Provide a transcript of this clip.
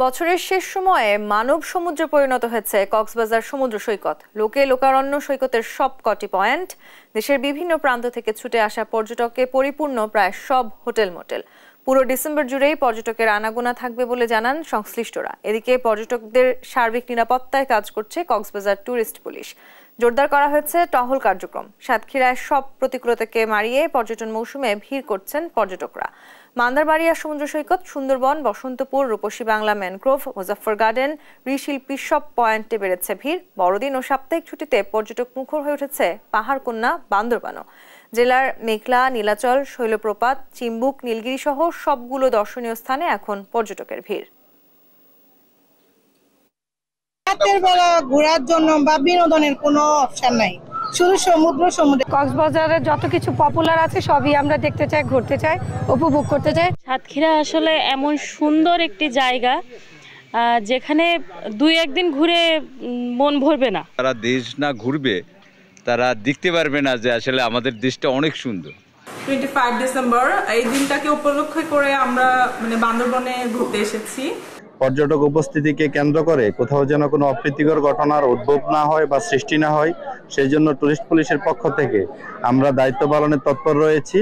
বছরের শেষ সময়ে মানব সমুদ্রে পরিণত হয়েছে কক্সবাজার সমুদ্র সৈকত। লোকে লোকারণ্য সৈকতের সবকটি পয়েন্ট, দেশের বিভিন্ন প্রান্ত থেকে ছুটে আসা পর্যটকে পরিপূর্ণ প্রায় সব হোটেল মোটেল। পুরো ডিসেম্বর জুড়েই পর্যটকের আনাগোনা থাকবে বলে জানান সংশ্লিষ্টরা। এদিকে পর্যটকদের সার্বিক নিরাপত্তায় কাজ করছে কক্সবাজার ট্যুরিস্ট পুলিশ। জোরদার করা হয়েছে টহল কার্যক্রম। সাতক্ষীরায় সব প্রতিকূলতাকে মারিয়ে পর্যটন মৌসুমে ভিড় করছেন পর্যটকরা। মান্দারবাড়িয়া সমুদ্র সৈকত, সুন্দরবন, বসন্তপুর, রূপসী বাংলা ম্যানগ্রোভ, মুজাফফর গার্ডেন, ঋষিল্পী সব পয়েন্টে বেড়েছে ভিড়। বড়দিন ও সাপ্তাহিক ছুটিতে পর্যটক মুখর হয়ে উঠেছে পাহাড়কন্যা বান্দরবানও। জেলার মেঘলা, নীলাচল, শৈলপ্রপাত, চিম্বুক, নীলগিরি সহ সবগুলো দর্শনীয় স্থানে এখন পর্যটকের ভিড়। রাতের বেলা ঘোরার জন্য বা বিনোদনের কোনো অপশন নাই, শুধু সমুদ্রে। কক্সবাজারে যত কিছু পপুলার আছে সবই আমরা দেখতে চাই, ঘুরতে চাই, উপভোগ করতে চাই। সাতক্ষীরা আসলে এমন সুন্দর একটি জায়গা যেখানে দুই একদিন ঘুরে মন ভরবে না। তারা দেশ না ঘুরবে তারা দেখতে পারবে না যে আসলে আমাদের দেশটা অনেক সুন্দর। 25 ডিসেম্বর এই দিনটাকে উপলক্ষ করে আমরা বান্দরবনে ঘুরতে এসেছি। পর্যটক উপস্থিতিকে কেন্দ্র করে কোথাও যেন কোনো অপ্রীতিকর ঘটনার উদ্ভব না হয় বা সৃষ্টি না হয়, সেই জন্য টুরিস্ট পুলিশের পক্ষ থেকে আমরা দায়িত্ব পালনে তৎপর রয়েছি।